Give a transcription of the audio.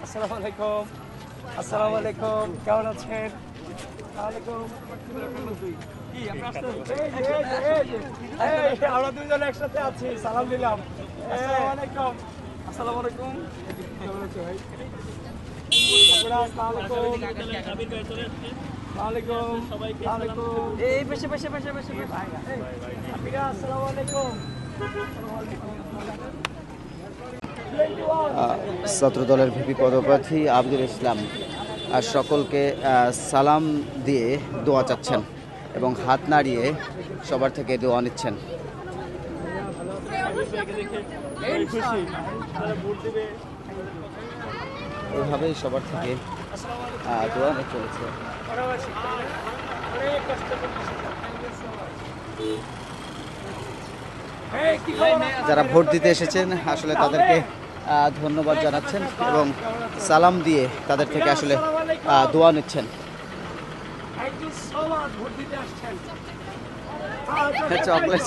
আসসালামু আলাইকুম। আসসালামু আলাইকুম, কেমন আছেন? আমরা দুজন একসাথে আছি, সালাম দিলাম। আসসালামু আলাইকুম। আসসালামু আলাইকুম, কেমন আছো ভাই? ছাত্র দলের ভিপি পদপ্রার্থী আবদুল ইসলাম আর সকলকে সালাম দিয়ে দোয়া চাচ্ছেন এবং হাত নাড়িয়ে সবার থেকে দোয়া নিচ্ছেন। ওইভাবেই সবার থেকে দোয়া নিয়ে চলেছে। যারা ভোট দিতে এসেছেন আসলে তাদেরকে ধন্যবাদ জানাচ্ছেন এবং সালাম দিয়ে তাদের থেকে আসলে দোয়া নিচ্ছেন। চকলেট